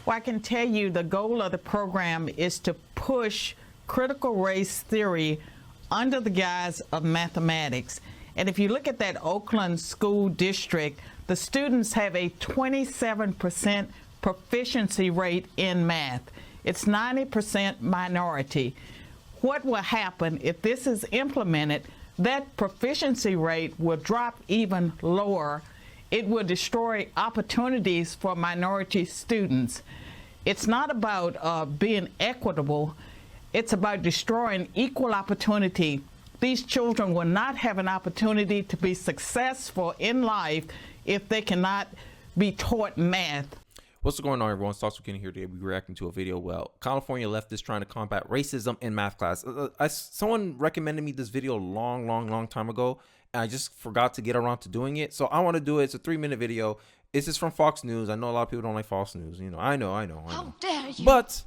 Well, I can tell you the goal of the program is to push critical race theory under the guise of mathematics. And if you look at that Oakland school district, the students have a 27% proficiency rate in math. It's 90% minority. What will happen if this is implemented? That proficiency rate will drop even lower. It will destroy opportunities for minority students. It's not about being equitable. It's about destroying equal opportunity. These children will not have an opportunity to be successful in life if they cannot be taught math. What's going on, everyone? Stocks Weekend here today. We're reacting to a video. Well, California leftists trying to combat racism in math class. Someone recommended me this video a long time ago, and I just forgot to get around to doing it. So I want to do it. It's a 3-minute video. This is from Fox News. I know a lot of people don't like Fox News. You know, I know. How dare you? But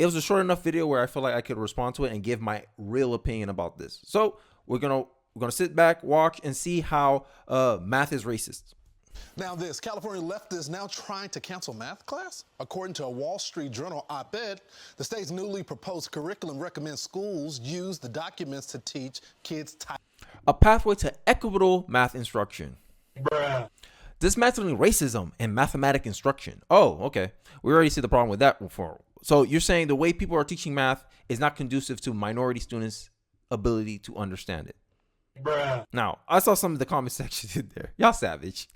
it was a short enough video where I feel like I could respond to it and give my real opinion about this. So we're gonna sit back, watch, and see how math is racist. Now this, California leftists now trying to cancel math class? According to a Wall Street Journal op-ed, the state's newly proposed curriculum recommends schools use the documents to teach kids a pathway to equitable math instruction. Bruh. Dismantling racism in mathematic instruction. Oh, okay. We already see the problem with that before. So you're saying the way people are teaching math is not conducive to minority students' ability to understand it. Bruh. Now, I saw some of the comment section in there. Y'all savage.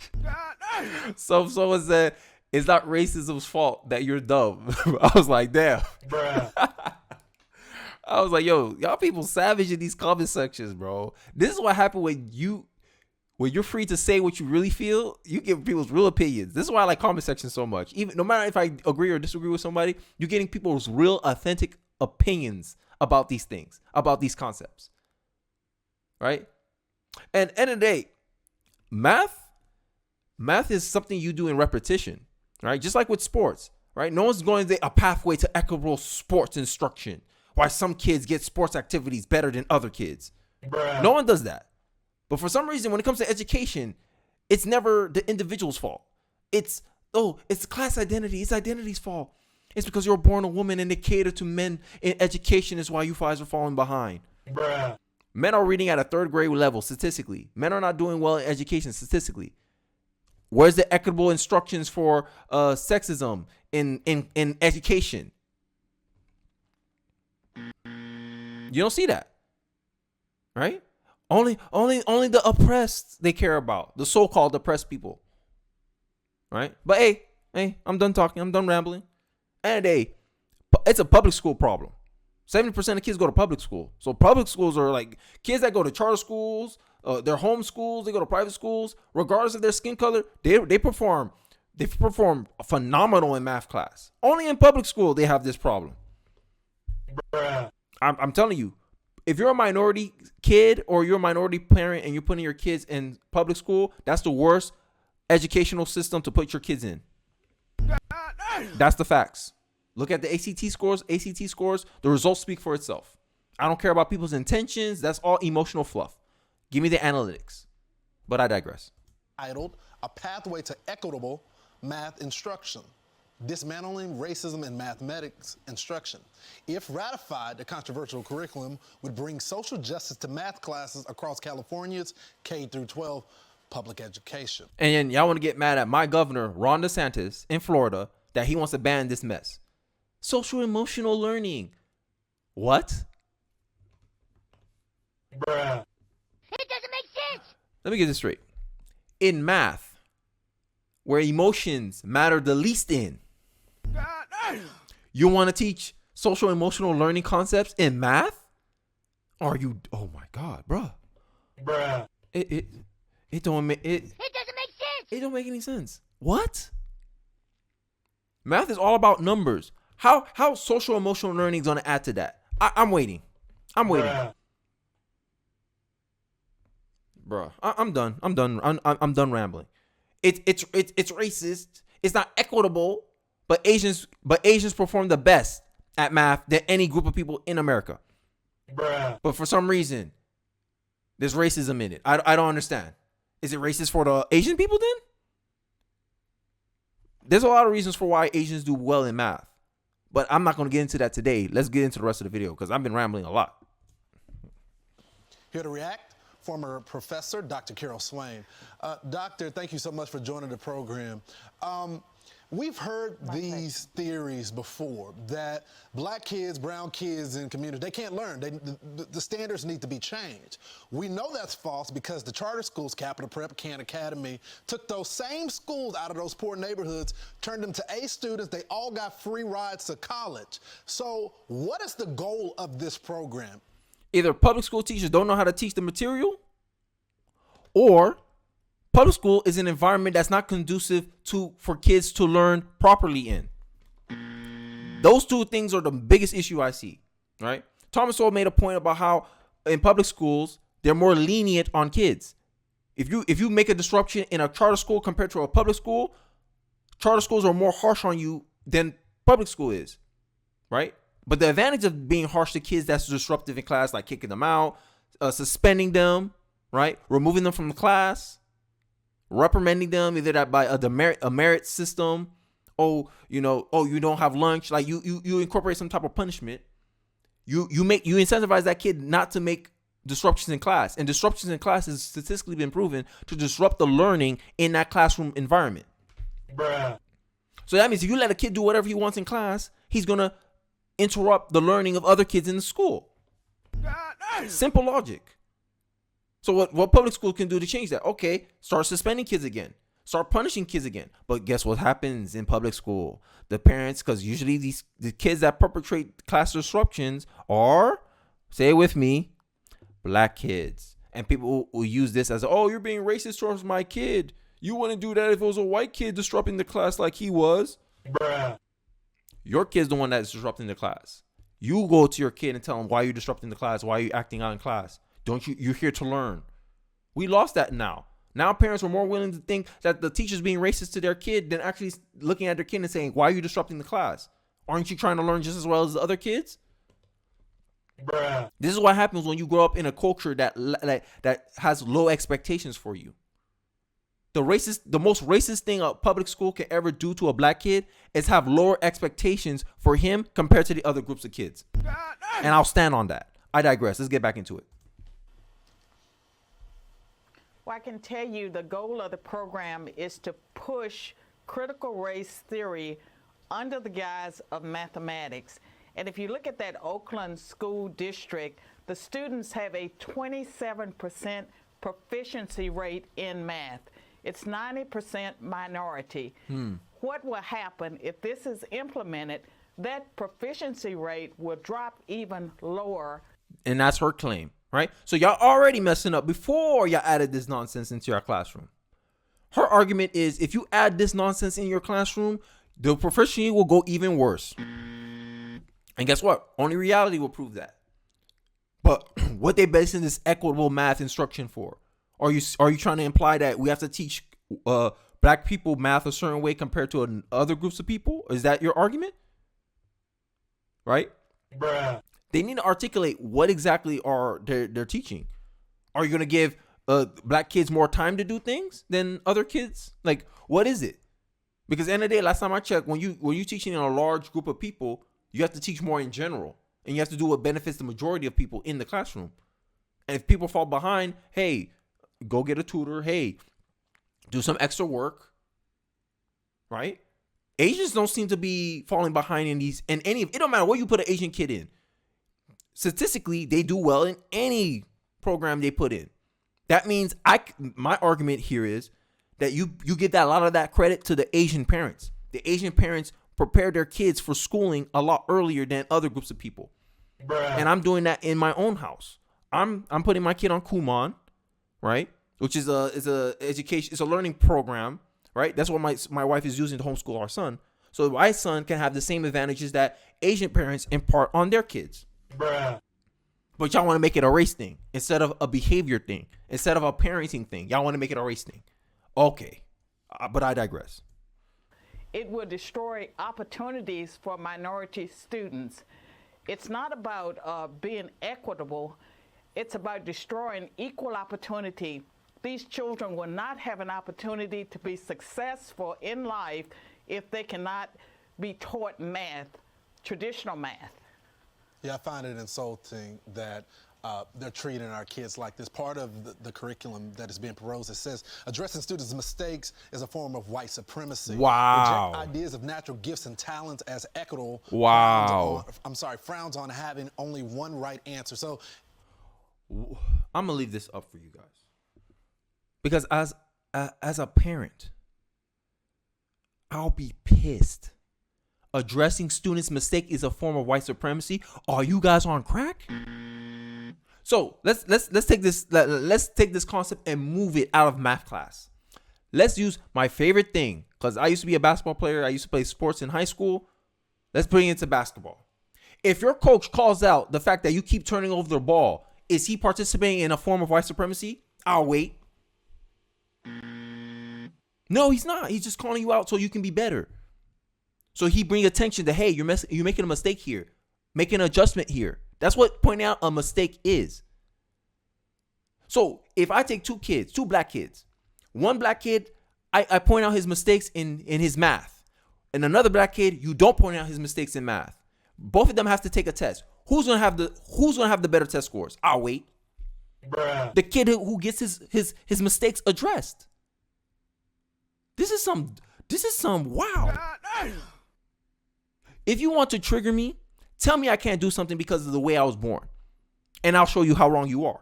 So someone said, it's not racism's fault that you're dumb. I was like, damn. Bruh. I was like, yo, y'all people savage in these comment sections, bro. This is what happened when you're free to say what you really feel. You give people's real opinions. This is why I like comment sections so much. Even no matter if I agree or disagree with somebody, you're getting people's real authentic opinions about these things, about these concepts. Right? And end of the day, math is something you do in repetition, right? Just like with sports, right? No one's going to a pathway to equitable sports instruction. Why some kids get sports activities better than other kids. Bruh. No one does that. But for some reason, when it comes to education, it's never the individual's fault. It's class identity. It's identity's fault. It's because you're born a woman and they cater to men in education is why you guys are falling behind. Bruh. Men are reading at a 3rd grade level statistically. Men are not doing well in education statistically. Where's the equitable instructions for sexism in education? You don't see that, right? Only the oppressed they care about, the so-called oppressed people, right? But hey, I'm done talking. I'm done rambling. And it's a public school problem. 70% of kids go to public school. So public schools are like kids that go to charter schools, they're home schools, they go to private schools, regardless of their skin color, they perform phenomenal in math class. Only in public school they have this problem. Bruh. I'm telling you, if you're a minority kid or you're a minority parent and you're putting your kids in public school, that's the worst educational system to put your kids in. That's the facts. Look at the ACT scores. The results speak for itself. I don't care about people's intentions. That's all emotional fluff. Give me the analytics. But I digress. Titled A Pathway to Equitable Math Instruction. Dismantling racism in mathematics instruction. If ratified, the controversial curriculum would bring social justice to math classes across California's K-12 public education. And y'all want to get mad at my governor, Ron DeSantis, in Florida, that he wants to ban this mess. Social emotional learning. What? Bruh. It doesn't make sense. Let me get this straight. In math, where emotions matter the least in, you want to teach social emotional learning concepts in math? Are you? Oh my God, bruh. Bruh. It don't make it. It doesn't make sense. It don't make any sense. What? Math is all about numbers. How social emotional learning is gonna add to that? I'm waiting. Bruh. Bruh, I'm done. I'm done rambling. It's racist. It's not equitable. But Asians perform the best at math than any group of people in America. Bruh. But for some reason, there's racism in it. I don't understand. Is it racist for the Asian people then? there's a lot of reasons for why Asians do well in math, but I'm not going to get into that today. Let's get into the rest of the video because I've been rambling a lot. Here to react, former professor, Dr. Carol Swain. Doctor, thank you so much for joining the program. We've heard these theories before that black kids, brown kids in communities, they can't learn. The standards need to be changed. We know that's false because the charter schools, Capital Prep, Khan Academy, took those same schools out of those poor neighborhoods, turned them to A students. They all got free rides to college. So what is the goal of this program? Either public school teachers don't know how to teach the material, or public school is an environment that's not conducive for kids to learn properly in. Those two things are the biggest issue I see, right? Thomas Sowell made a point about how in public schools, they're more lenient on kids. If you make a disruption in a charter school compared to a public school, charter schools are more harsh on you than public school is, right? But the advantage of being harsh to kids that's disruptive in class, like kicking them out, suspending them, right? Removing them from the class, reprimanding them either that by a merit system, you don't have lunch, like you incorporate some type of punishment. You incentivize that kid not to make disruptions in class, and disruptions in class has statistically been proven to disrupt the learning in that classroom environment. Bruh. So that means if you let a kid do whatever he wants in class, he's gonna interrupt the learning of other kids in the school. Simple logic. So what public school can do to change that? Okay, start suspending kids again. Start punishing kids again. But guess what happens in public school? The parents, because usually the kids that perpetrate class disruptions are, say it with me, black kids. And people will use this as, oh, you're being racist towards my kid. You wouldn't do that if it was a white kid disrupting the class like he was. Bruh. Your kid's the one that's disrupting the class. You go to your kid and tell him, why are you disrupting the class? Why are you acting out in class? You're here to learn. We lost that now. Now parents are more willing to think that the teacher's being racist to their kid than actually looking at their kid and saying, why are you disrupting the class? Aren't you trying to learn just as well as the other kids? Bruh. This is what happens when you grow up in a culture that has low expectations for you. The most racist thing a public school can ever do to a black kid is have lower expectations for him compared to the other groups of kids. And I'll stand on that. I digress. Let's get back into it. Well, I can tell you the goal of the program is to push critical race theory under the guise of mathematics. And if you look at that Oakland school district, the students have a 27% proficiency rate in math. It's 90% minority. What will happen if this is implemented? That proficiency rate will drop even lower. And that's her claim, right? So y'all already messing up before y'all added this nonsense into your classroom. Her argument is if you add this nonsense in your classroom, the proficiency will go even worse. And guess what? Only reality will prove that. But what they basing this equitable math instruction for? Are you trying to imply that we have to teach black people math a certain way compared to other groups of people? Is that your argument? Right? Bruh. They need to articulate what exactly are they're teaching. Are you going to give black kids more time to do things than other kids? Like, what is it? Because at the end of the day, last time I checked, when you teaching in a large group of people, you have to teach more in general. And you have to do what benefits the majority of people in the classroom. And if people fall behind, hey, go get a tutor. Hey, do some extra work. Right? Asians don't seem to be falling behind in it don't matter what you put an Asian kid in. Statistically, they do well in any program they put in. That means my argument here is that you give a lot of that credit to the Asian parents. The Asian parents prepare their kids for schooling a lot earlier than other groups of people. Bruh. And I'm doing that in my own house. I'm putting my kid on Kumon, right? Which is a education, it's a learning program, right? That's what my wife is using to homeschool our son. So my son can have the same advantages that Asian parents impart on their kids. Bruh. But y'all want to make it a race thing instead of a behavior thing, instead of a parenting thing. Y'all want to make it a race thing. Okay, but I digress. It will destroy opportunities for minority students. It's not about being equitable. It's about destroying equal opportunity. These children will not have an opportunity to be successful in life if they cannot be taught math, traditional math. Yeah, I find it insulting that they're treating our kids like this. Part of the curriculum that is being proposed, it says addressing students' mistakes is a form of white supremacy. Wow. Reject ideas of natural gifts and talents as equitable. Wow. Frowns on having only one right answer. So I'm gonna leave this up for you guys, because as a parent, I'll be pissed. Addressing students' mistake is a form of white supremacy. Are you guys on crack? So let's take this concept and move it out of math class. Let's use my favorite thing, because I used to be a basketball player. I used to play sports in high school. Let's bring it into basketball. If your coach calls out the fact that you keep turning over the ball, is he participating in a form of white supremacy? I'll wait. No, he's not. He's just calling you out so you can be better. So he bring attention to, hey, you're making a mistake here. Make an adjustment here. That's what pointing out a mistake is. So if I take two black kids, one black kid, I point out his mistakes in his math. And another black kid, you don't point out his mistakes in math. Both of them have to take a test. Who's gonna have the better test scores? I'll wait. Bruh. The kid who gets his mistakes addressed. This is some wow. If you want to trigger me, tell me I can't do something because of the way I was born, and I'll show you how wrong you are.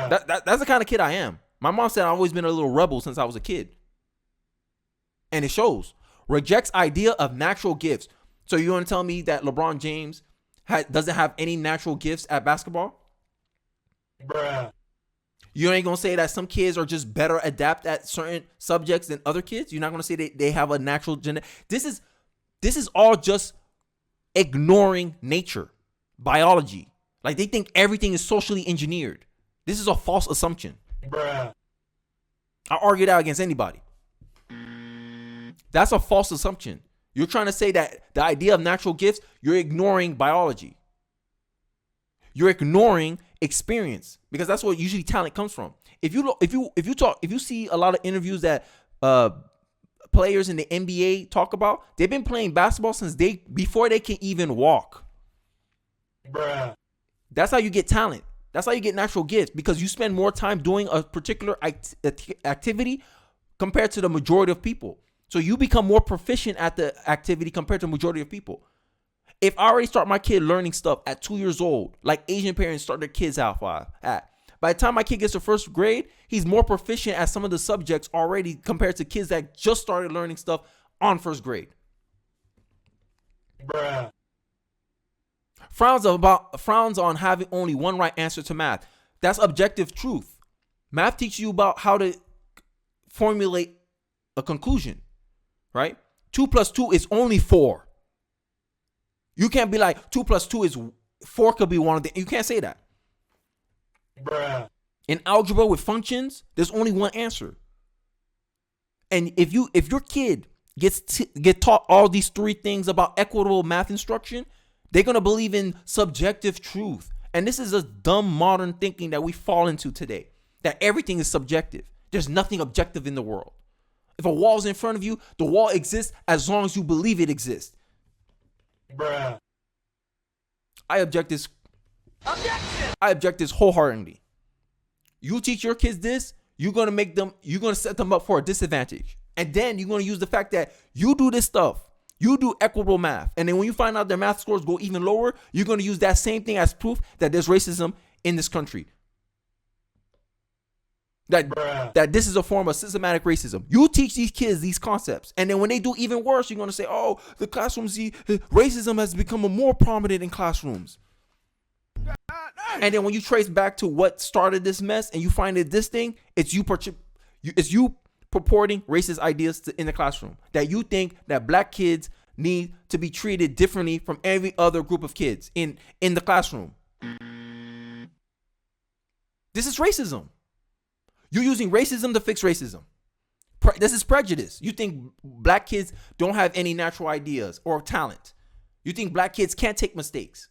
That's the kind of kid I am. My mom said I've always been a little rebel since I was a kid, and it shows. Rejects idea of natural gifts. So you want to tell me that LeBron James doesn't have any natural gifts at basketball? Bruh. You ain't gonna say that some kids are just better adapt at certain subjects than other kids? You're not gonna say they have a natural genetic. This is all just ignoring nature, biology. Like they think everything is socially engineered. This is a false assumption. Bruh. I argue that against anybody. That's a false assumption. You're trying to say that the idea of natural gifts, you're ignoring biology. You're ignoring experience, because that's what usually talent comes from. If you see a lot of interviews that players in the NBA talk about, they've been playing basketball before they can even walk. Bruh. That's how you get talent. That's how you get natural gifts, because you spend more time doing a particular activity compared to the majority of people. So you become more proficient at the activity compared to the majority of people. If I already start my kid learning stuff at 2 years old, like Asian parents start their kids out at, by the time my kid gets to first grade, he's more proficient at some of the subjects already compared to kids that just started learning stuff on first grade. Bruh. Frowns on having only one right answer to math. That's objective truth. Math teaches you about how to formulate a conclusion, right? 2 plus 2 is only 4. You can't be like 2 plus 2 is 4 could be one of the. You can't say that. Bruh. In algebra with functions, there's only one answer. And if your kid get taught all these 3 things about equitable math instruction, they're gonna believe in subjective truth. And this is a dumb modern thinking that we fall into today. That everything is subjective. There's nothing objective in the world. If a wall's in front of you, the wall exists as long as you believe it exists. Bruh. I object this wholeheartedly. You teach your kids this, you're gonna set them up for a disadvantage. And then you're gonna use the fact that you do this stuff. You do equitable math. And then when you find out their math scores go even lower, you're gonna use that same thing as proof that there's racism in this country. That this is a form of systematic racism. You teach these kids these concepts, and then when they do even worse, you're gonna say, "Oh, the classrooms, racism has become more prominent in classrooms." And then when you trace back to what started this mess, and you find that this thing, it's you purporting racist ideas in the classroom. That you think that black kids need to be treated differently from every other group of kids in the classroom. This is racism. You're using racism to fix racism. This is prejudice. You think black kids don't have any natural ideas or talent. You think black kids can't take mistakes.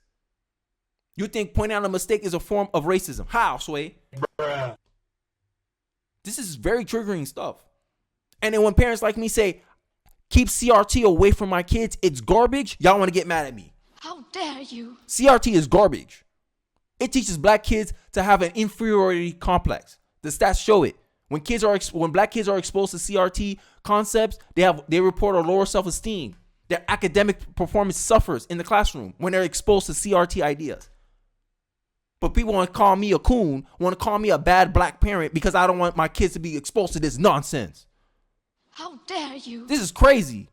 You think pointing out a mistake is a form of racism. How, Swain? Bruh. This is very triggering stuff. And then when parents like me say, keep CRT away from my kids, it's garbage, y'all want to get mad at me. How dare you? CRT is garbage. It teaches black kids to have an inferiority complex. The stats show it. When black kids are exposed to CRT concepts, they report a lower self-esteem. Their academic performance suffers in the classroom when they're exposed to CRT ideas. But people want to call me a coon, want to call me a bad black parent because I don't want my kids to be exposed to this nonsense. How dare you? This is crazy.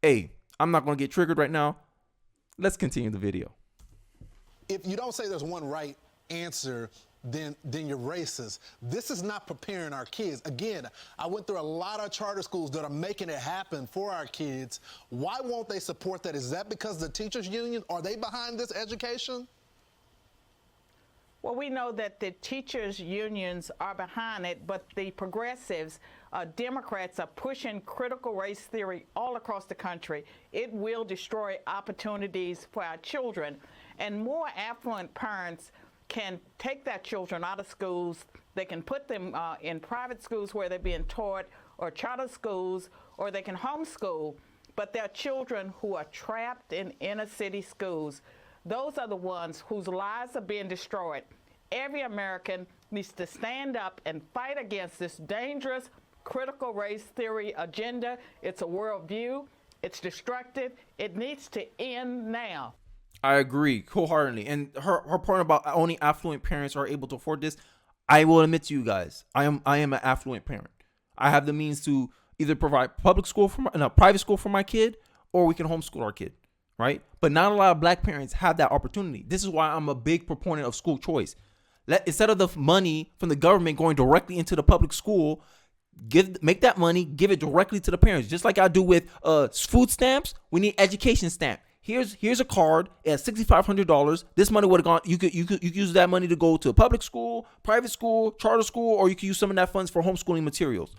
Hey, I'm not going to get triggered right now. Let's continue the video. If you don't say there's one right answer, then you're racist. This is not preparing our kids. Again, I went through a lot of charter schools that are making it happen for our kids. Why won't they support that? Is that because the teachers union, are they behind this education? Well, we know that the teachers' unions are behind it, but the progressives, Democrats, are pushing critical race theory all across the country. It will destroy opportunities for our children. And more affluent parents can take their children out of schools. They can put them in private schools where they're being taught, or charter schools, or they can homeschool. But there are children who are trapped in inner city schools. Those are the ones whose lives are being destroyed. Every American needs to stand up and fight against this dangerous critical race theory agenda. It's a worldview. It's destructive. It needs to end now. I agree wholeheartedly. And her point about only affluent parents are able to afford this, I will admit to you guys, I am an affluent parent. I have the means to either provide private school for my kid, or we can homeschool our kid. Right? But not a lot of black parents have that opportunity. This is why I'm a big proponent of school choice. Instead of the money from the government going directly into the public school, make that money, give it directly to the parents. Just like I do with food stamps, we need education stamp. Here's a card at $6,500. This money would have gone. You could use that money to go to a public school, private school, charter school, or you could use some of that funds for homeschooling materials.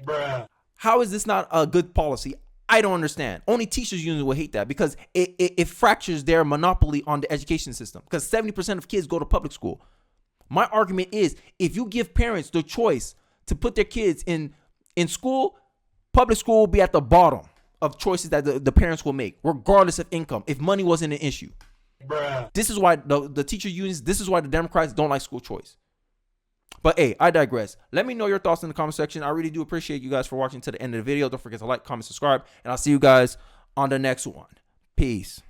Bruh. How is this not a good policy? I don't understand. Only teachers unions will hate that because it fractures their monopoly on the education system, because 70% of kids go to public school. My argument is, if you give parents the choice to put their kids in school, public school will be at the bottom of choices that the parents will make, regardless of income, if money wasn't an issue. Bruh. This is why the teacher unions, this is why the Democrats don't like school choice. But hey, I digress. Let me know your thoughts in the comment section. I really do appreciate you guys for watching to the end of the video. Don't forget to like, comment, subscribe, and I'll see you guys on the next one. Peace.